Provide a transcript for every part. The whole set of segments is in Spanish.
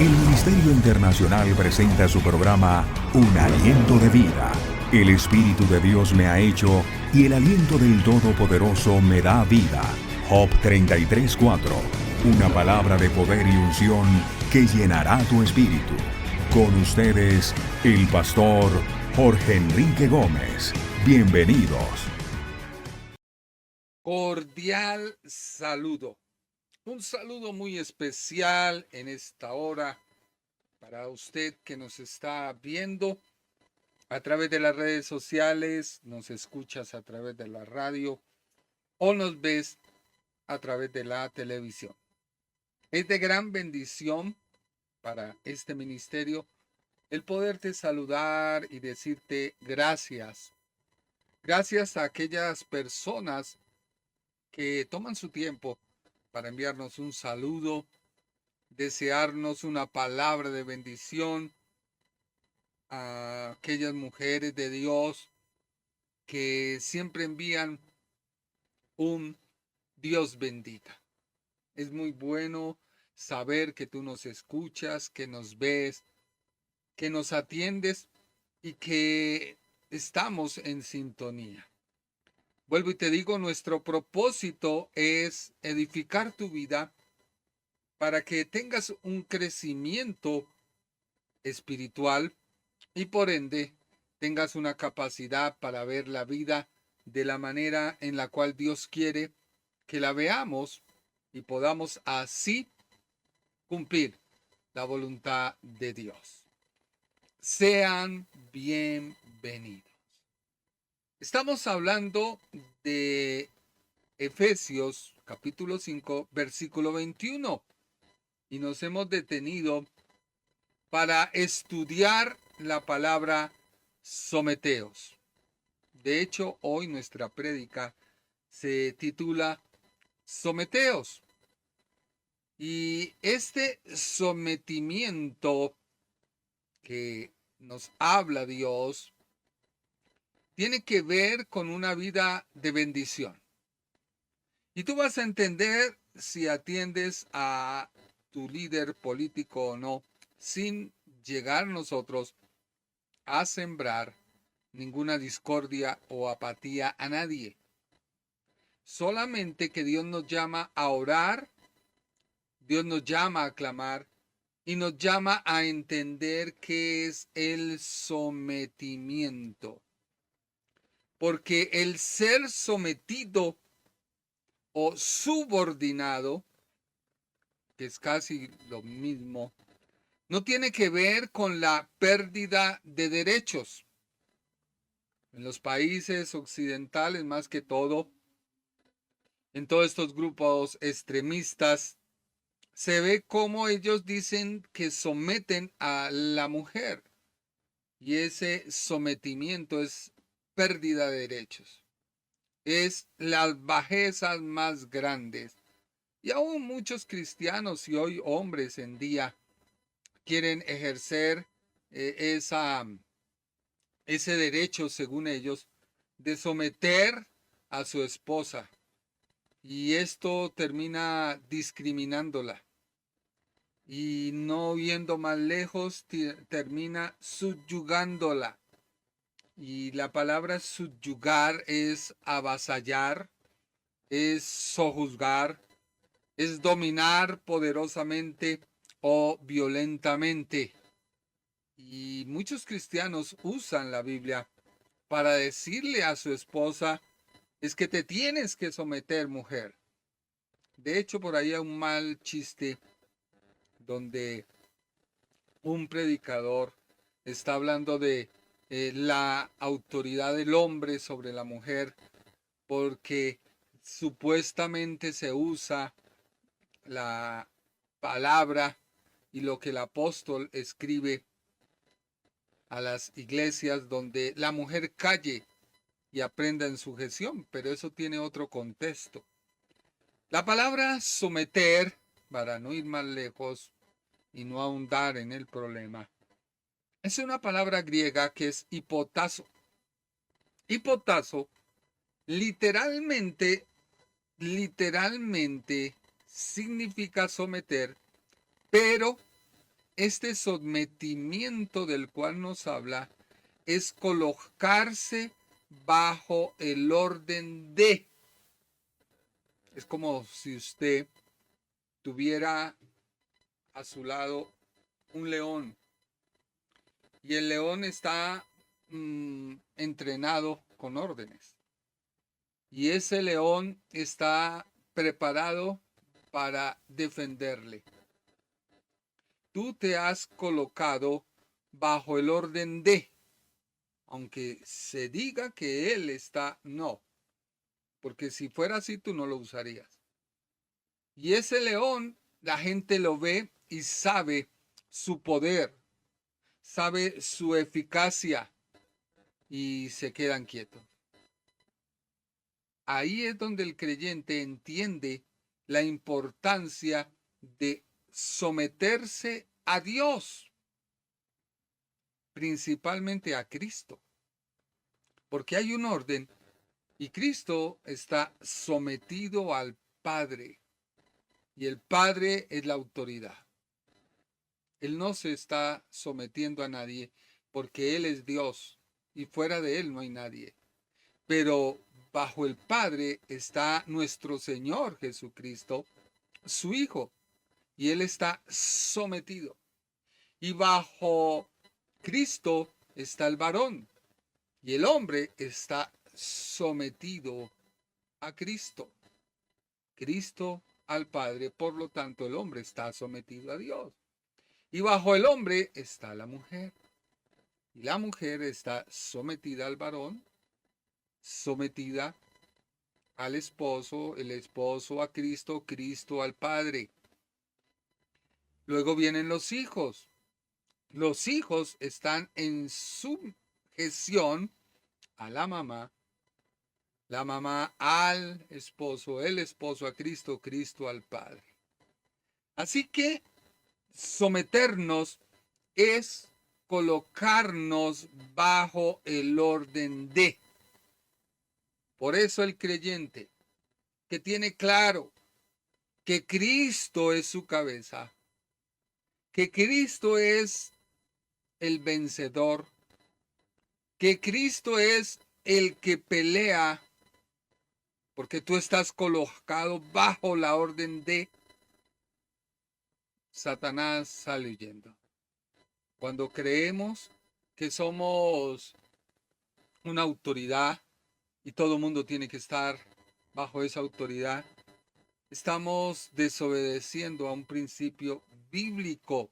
El Ministerio Internacional presenta su programa Un Aliento de Vida. El Espíritu de Dios me ha hecho y el aliento del Todopoderoso me da vida. Job 33:4. Una palabra de poder y unción que llenará tu espíritu. Con ustedes, el pastor Jorge Enrique Gómez. Bienvenidos. Cordial saludo. Un saludo muy especial en esta hora para usted que nos está viendo a través de las redes sociales, nos escuchas a través de la radio o nos ves a través de la televisión. Es de gran bendición para este ministerio el poderte saludar y decirte gracias. Gracias a aquellas personas que toman su tiempo para enviarnos un saludo, desearnos una palabra de bendición, a aquellas mujeres de Dios que siempre envían un Dios bendita. Es muy bueno saber que tú nos escuchas, que nos ves, que nos atiendes y que estamos en sintonía. Vuelvo y te digo, nuestro propósito es edificar tu vida para que tengas un crecimiento espiritual y por ende tengas una capacidad para ver la vida de la manera en la cual Dios quiere que la veamos y podamos así cumplir la voluntad de Dios. Sean bienvenidos. Estamos hablando de Efesios capítulo 5, versículo 21 y nos hemos detenido para estudiar la palabra someteos. De hecho, hoy nuestra prédica se titula Someteos. Y este sometimiento que nos habla Dios tiene que ver con una vida de bendición. Y tú vas a entender si atiendes a tu líder político o no, sin llegar nosotros a sembrar ninguna discordia o apatía a nadie. Solamente que Dios nos llama a orar, Dios nos llama a clamar y nos llama a entender qué es el sometimiento. Porque el ser sometido o subordinado, que es casi lo mismo, no tiene que ver con la pérdida de derechos. En los países occidentales, más que todo, en todos estos grupos extremistas, se ve cómo ellos dicen que someten a la mujer. Y ese sometimiento es pérdida de derechos. Es las bajezas más grandes. Y aún muchos cristianos y hoy hombres en día quieren ejercer ese derecho, según ellos, de someter a su esposa. Y esto termina discriminándola. Y no viendo más lejos, termina subyugándola. Y la palabra subyugar es avasallar, es sojuzgar, es dominar poderosamente o violentamente. Y muchos cristianos usan la Biblia para decirle a su esposa, es que te tienes que someter, mujer. De hecho, por ahí hay un mal chiste donde un predicador está hablando de la autoridad del hombre sobre la mujer, porque supuestamente se usa la palabra y lo que el apóstol escribe a las iglesias donde la mujer calle y aprenda en sujeción, pero eso tiene otro contexto. La palabra someter, para no ir más lejos y no ahondar en el problema, es una palabra griega que es hipotazo. Hipotazo literalmente significa someter, pero este sometimiento del cual nos habla es colocarse bajo el orden de. Es como si usted tuviera a su lado un león y el león está entrenado con órdenes y ese león está preparado para defenderle. Tú te has colocado bajo el orden de, aunque se diga que él está, no, porque si fuera así tú no lo usarías. Y ese león, la gente lo ve y sabe su poder, sabe su eficacia y se quedan quietos. Ahí es donde el creyente entiende la importancia de someterse a Dios, principalmente a Cristo, porque hay un orden y Cristo está sometido al Padre y el Padre es la autoridad. Él no se está sometiendo a nadie porque Él es Dios y fuera de Él no hay nadie. Pero bajo el Padre está nuestro Señor Jesucristo, su Hijo, y Él está sometido. Y bajo Cristo está el varón, y el hombre está sometido a Cristo. Cristo al Padre, por lo tanto el hombre está sometido a Dios. Y bajo el hombre está la mujer. Y la mujer está sometida al varón, sometida al esposo, el esposo a Cristo, Cristo al Padre. Luego vienen los hijos. Los hijos están en sujeción a la mamá al esposo, el esposo a Cristo, Cristo al Padre. Así que someternos es colocarnos bajo el orden de. Por eso el creyente que tiene claro que Cristo es su cabeza, que Cristo es el vencedor, que Cristo es el que pelea, porque tú estás colocado bajo la orden de, Satanás sale huyendo. Cuando creemos que somos una autoridad y todo el mundo tiene que estar bajo esa autoridad, estamos desobedeciendo a un principio bíblico,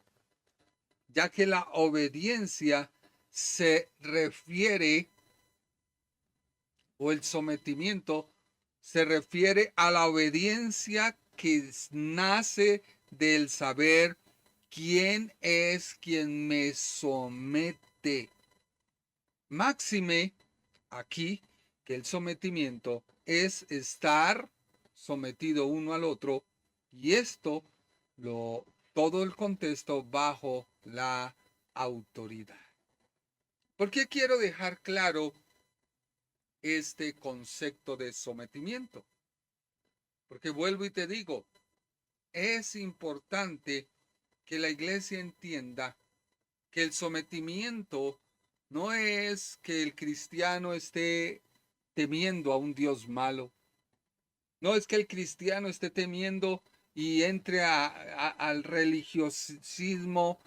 ya que la obediencia se refiere, o el sometimiento se refiere a la obediencia que nace del saber quién es quien me somete. Máxime aquí que el sometimiento es estar sometido uno al otro, y esto todo el contexto bajo la autoridad. ¿Por qué quiero dejar claro este concepto de sometimiento? Porque vuelvo y te digo, es importante que la iglesia entienda que el sometimiento no es que el cristiano esté temiendo a un Dios malo. No es que el cristiano esté temiendo y entre al religiosismo.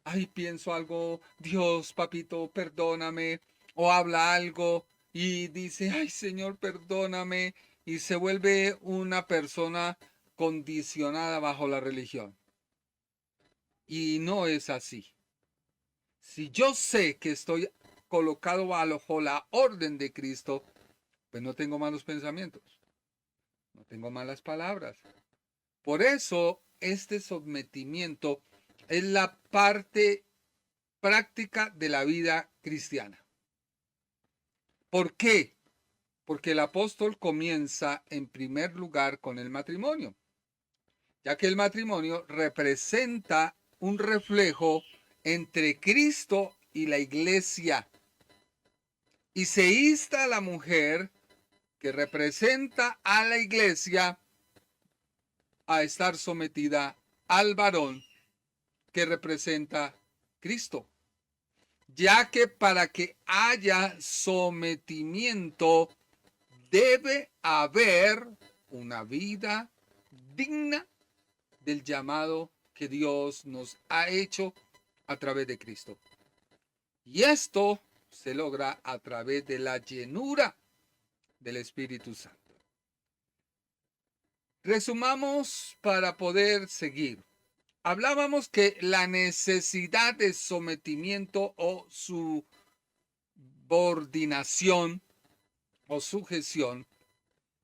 Ay, pienso algo, Dios, papito, perdóname. O habla algo y dice, ay, Señor, perdóname. Y se vuelve una persona condicionada bajo la religión. Y no es así. Si yo sé que estoy colocado bajo la orden de Cristo, pues no tengo malos pensamientos, no tengo malas palabras. Por eso este sometimiento es la parte práctica de la vida cristiana. ¿Por qué? Porque el apóstol comienza en primer lugar con el matrimonio, ya que el matrimonio representa un reflejo entre Cristo y la iglesia. Y se insta a la mujer, que representa a la iglesia, a estar sometida al varón, que representa Cristo, ya que para que haya sometimiento debe haber una vida digna del llamado que Dios nos ha hecho a través de Cristo. Y esto se logra a través de la llenura del Espíritu Santo. Resumamos para poder seguir. Hablábamos que la necesidad de sometimiento o subordinación o sujeción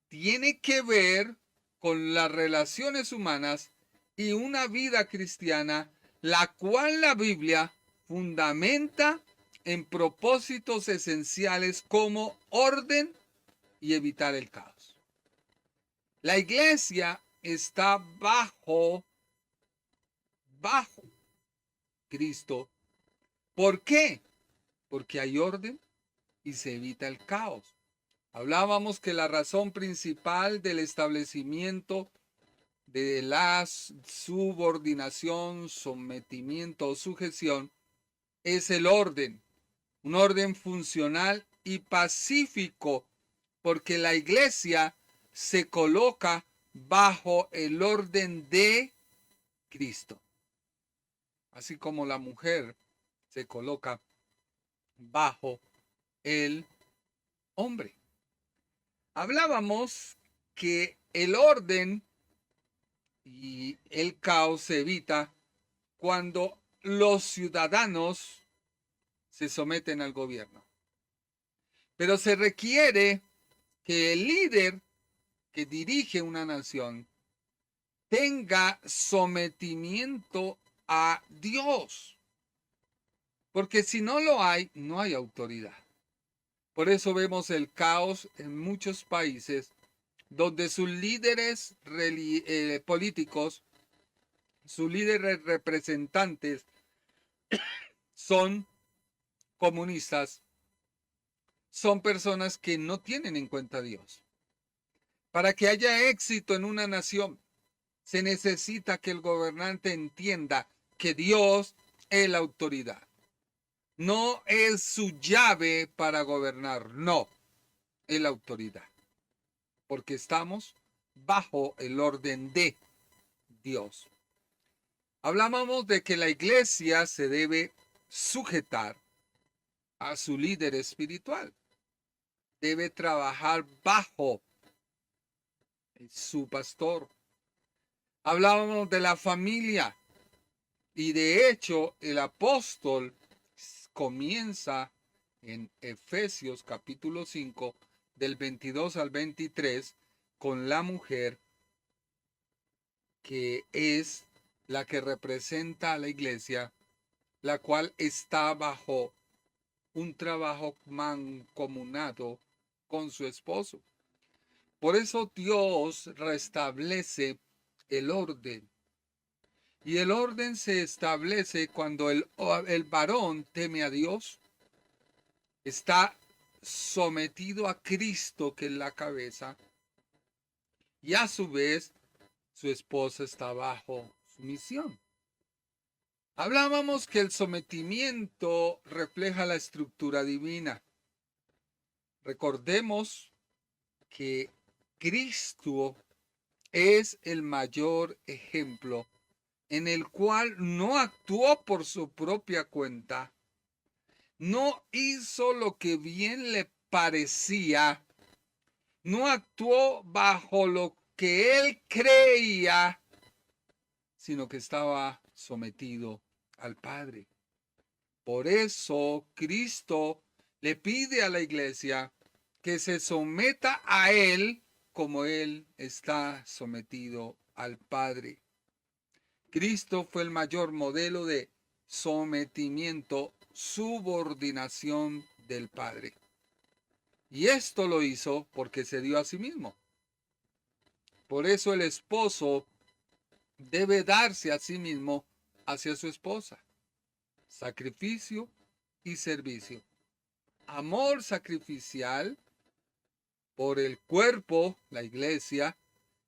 tiene que ver con las relaciones humanas y una vida cristiana, la cual la Biblia fundamenta en propósitos esenciales como orden y evitar el caos. La iglesia está bajo Cristo. ¿Por qué? Porque hay orden y se evita el caos. Hablábamos que la razón principal del establecimiento de la subordinación, sometimiento o sujeción es el orden, un orden funcional y pacífico, porque la iglesia se coloca bajo el orden de Cristo, así como la mujer se coloca bajo el hombre. Hablábamos que el orden y el caos se evita cuando los ciudadanos se someten al gobierno. Pero se requiere que el líder que dirige una nación tenga sometimiento a Dios. Porque si no lo hay, no hay autoridad. Por eso vemos el caos en muchos países donde sus líderes políticos, sus líderes representantes son comunistas, son personas que no tienen en cuenta a Dios. Para que haya éxito en una nación, se necesita que el gobernante entienda que Dios es la autoridad. No es su llave para gobernar, no, es la autoridad. Porque estamos bajo el orden de Dios. Hablábamos de que la iglesia se debe sujetar a su líder espiritual. Debe trabajar bajo su pastor. Hablábamos de la familia y de hecho el apóstol comienza en Efesios capítulo 5 del 22 al 23 con la mujer que es la que representa a la iglesia, la cual está bajo un trabajo mancomunado con su esposo. Por eso Dios restablece el orden. Y el orden se establece cuando el varón teme a Dios, está sometido a Cristo, que es la cabeza, y a su vez su esposa está bajo sumisión. Hablábamos que el sometimiento refleja la estructura divina. Recordemos que Cristo es el mayor ejemplo en el cual no actuó por su propia cuenta, no hizo lo que bien le parecía, no actuó bajo lo que él creía, sino que estaba sometido al Padre. Por eso Cristo le pide a la iglesia que se someta a él como él está sometido al Padre. Cristo fue el mayor modelo de sometimiento, subordinación del Padre. Y esto lo hizo porque se dio a sí mismo. Por eso el esposo debe darse a sí mismo hacia su esposa. Sacrificio y servicio. Amor sacrificial por el cuerpo, la iglesia,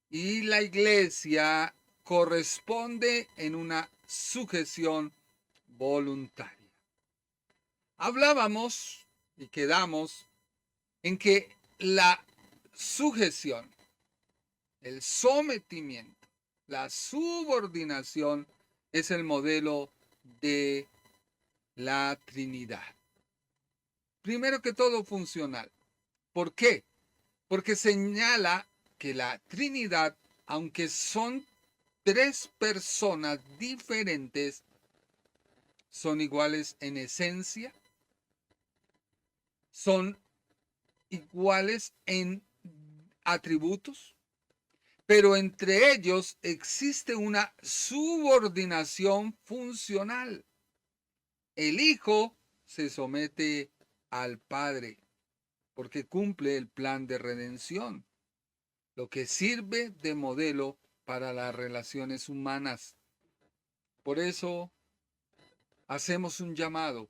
y la iglesia corresponde en una sujeción voluntaria. Hablábamos y quedamos en que la sujeción, el sometimiento, la subordinación es el modelo de la Trinidad. Primero que todo, funcional. ¿Por qué? Porque señala que la Trinidad, aunque son tres personas diferentes, son iguales en esencia, son iguales en atributos, pero entre ellos existe una subordinación funcional. El Hijo se somete al Padre porque cumple el plan de redención, lo que sirve de modelo para las relaciones humanas. Por eso hacemos un llamado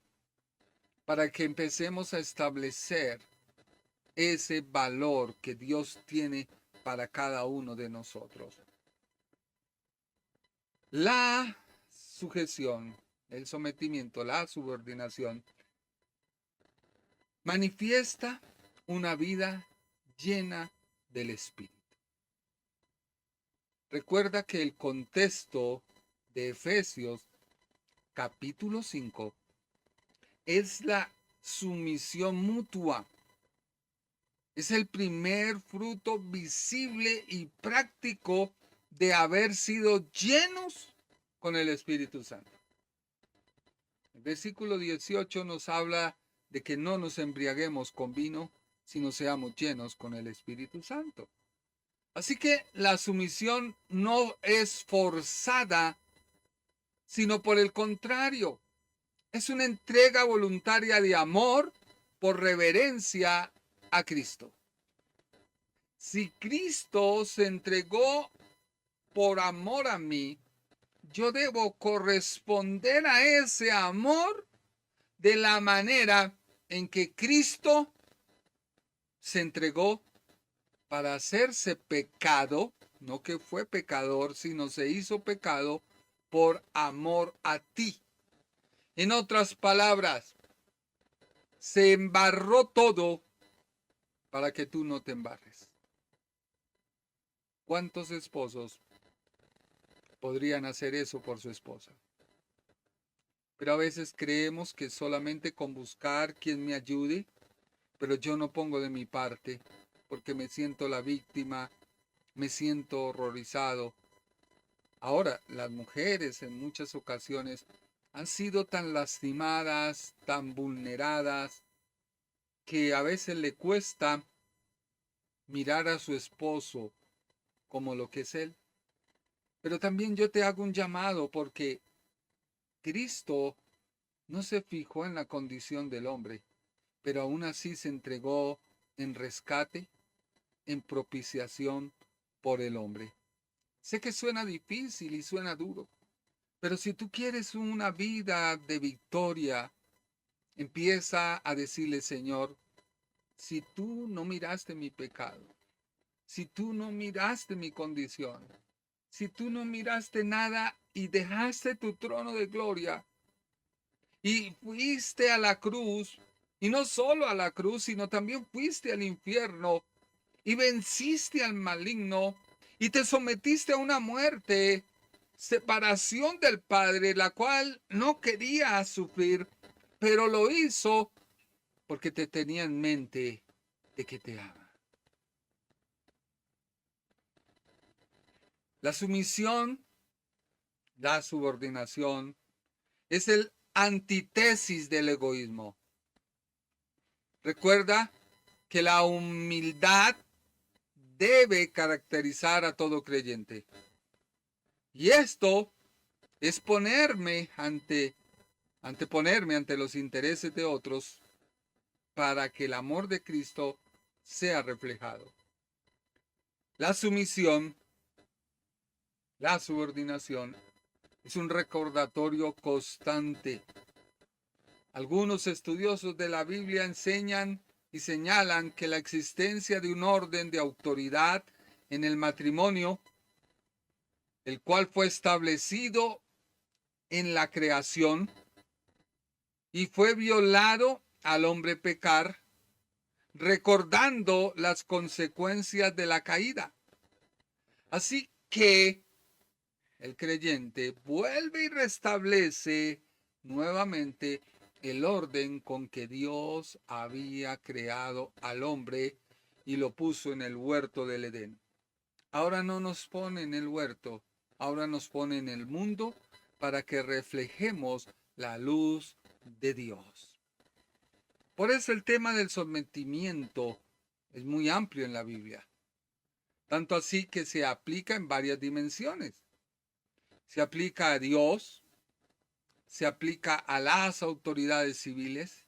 para que empecemos a establecer ese valor que Dios tiene para cada uno de nosotros. La sujeción, el sometimiento, la subordinación, manifiesta una vida llena del Espíritu. Recuerda que el contexto de Efesios capítulo 5 es la sumisión mutua. Es el primer fruto visible y práctico de haber sido llenos con el Espíritu Santo. El versículo 18 nos habla de que no nos embriaguemos con vino, sino seamos llenos con el Espíritu Santo. Así que la sumisión no es forzada, sino por el contrario, es una entrega voluntaria de amor por reverencia a Cristo. Si Cristo se entregó por amor a mí, yo debo corresponder a ese amor de la manera en que Cristo se entregó para hacerse pecado, no que fue pecador, sino se hizo pecado por amor a ti. En otras palabras, se embarró todo para que tú no te embarres. ¿Cuántos esposos podrían hacer eso por su esposa? Pero a veces creemos que solamente con buscar quien me ayude, pero yo no pongo de mi parte porque me siento la víctima, me siento horrorizado. Ahora, las mujeres en muchas ocasiones han sido tan lastimadas, tan vulneradas, que a veces le cuesta mirar a su esposo como lo que es él. Pero también yo te hago un llamado porque Cristo no se fijó en la condición del hombre, pero aún así se entregó en rescate, en propiciación por el hombre. Sé que suena difícil y suena duro, pero si tú quieres una vida de victoria, empieza a decirle, Señor, si tú no miraste mi pecado, si tú no miraste mi condición, si tú no miraste nada y dejaste tu trono de gloria y fuiste a la cruz, y no solo a la cruz, sino también fuiste al infierno y venciste al maligno y te sometiste a una muerte, separación del Padre, la cual no quería sufrir, pero lo hizo porque te tenía en mente de que te ama. La sumisión, la subordinación, es el antítesis del egoísmo. Recuerda que la humildad debe caracterizar a todo creyente. Y esto es anteponerme ante los intereses de otros para que el amor de Cristo sea reflejado. La sumisión, la subordinación, es un recordatorio constante. Algunos estudiosos de la Biblia enseñan y señalan que la existencia de un orden de autoridad en el matrimonio, el cual fue establecido en la creación y fue violado al hombre pecar, recordando las consecuencias de la caída. Así que el creyente vuelve y restablece nuevamente el orden con que Dios había creado al hombre y lo puso en el huerto del Edén. Ahora no nos pone en el huerto, ahora nos pone en el mundo para que reflejemos la luz de Dios. Por eso el tema del sometimiento es muy amplio en la Biblia. Tanto así que se aplica en varias dimensiones. Se aplica a Dios, se aplica a las autoridades civiles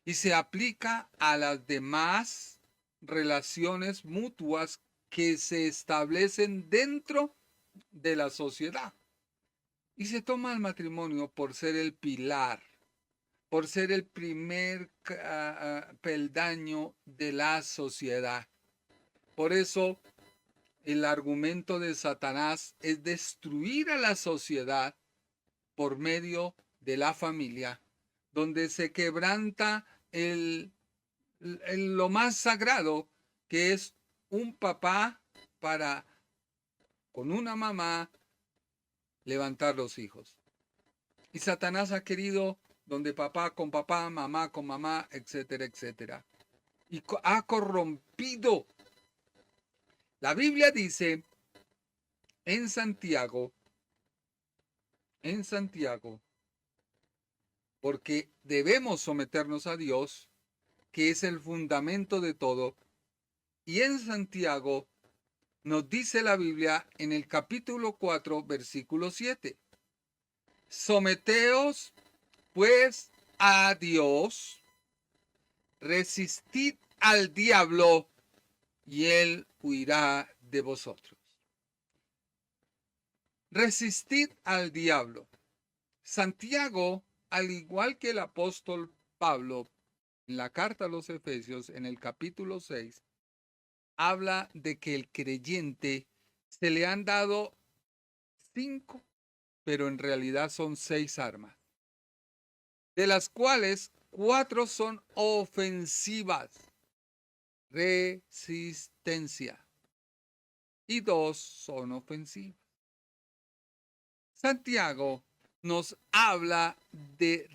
y se aplica a las demás relaciones mutuas que se establecen dentro de la sociedad. Y se toma el matrimonio por ser el pilar, por ser el primer peldaño de la sociedad. Por eso el argumento de Satanás es destruir a la sociedad por medio de la familia, donde se quebranta lo más sagrado, que es un papá para, con una mamá, levantar los hijos. Y Satanás ha querido donde papá con papá, mamá con mamá, etcétera, etcétera. Y ha corrompido. La Biblia dice en Santiago, porque debemos someternos a Dios, que es el fundamento de todo. Y en Santiago nos dice la Biblia en el capítulo 4, versículo 7. Someteos pues a Dios, resistid al diablo y él huirá de vosotros. Resistid al diablo. Santiago, al igual que el apóstol Pablo, en la carta a los Efesios, en el capítulo 6, habla de que el creyente se le han dado 5, pero en realidad son 6 armas, de las cuales 4 son ofensivas, resistencia, y 2 son ofensivas. Santiago nos habla de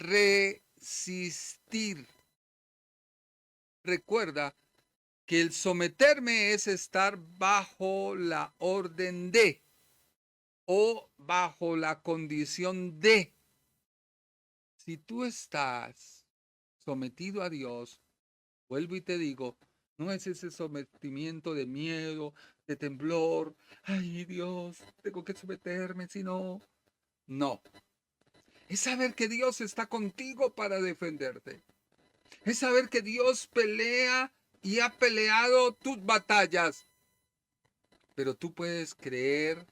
resistir. Recuerda que el someterme es estar bajo la orden de o bajo la condición de. Si tú estás sometido a Dios, vuelvo y te digo, no es ese sometimiento de miedo, de temblor, ay Dios, tengo que someterme, si no. No. Es saber que Dios está contigo para defenderte. Es saber que Dios pelea y ha peleado tus batallas. Pero tú puedes creer,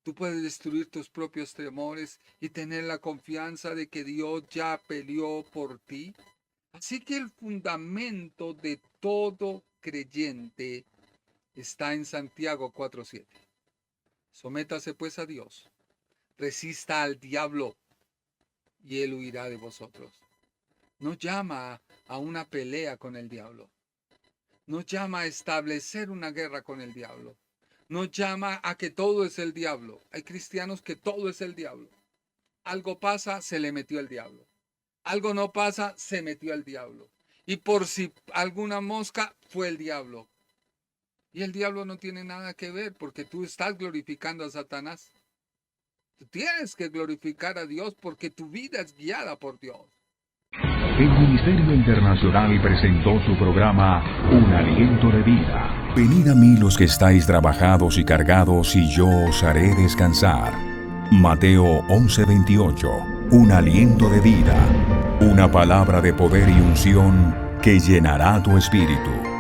tú puedes destruir tus propios temores y tener la confianza de que Dios ya peleó por ti. Así que el fundamento de todo creyente está en Santiago 4:7. Sométase pues a Dios, resista al diablo y él huirá de vosotros. Nos llama a una pelea con el diablo. Nos llama a establecer una guerra con el diablo. Nos llama a que todo es el diablo. Hay cristianos que todo es el diablo. Algo pasa, se le metió el diablo. Algo no pasa, se metió el diablo. Y por si alguna mosca, fue el diablo. Y el diablo no tiene nada que ver porque tú estás glorificando a Satanás. Tú tienes que glorificar a Dios porque tu vida es guiada por Dios. El Ministerio Internacional presentó su programa Un Aliento de Vida. Venid a mí los que estáis trabajados y cargados, y yo os haré descansar. Mateo 11:28. Un aliento de vida. Una palabra de poder y unción que llenará tu espíritu.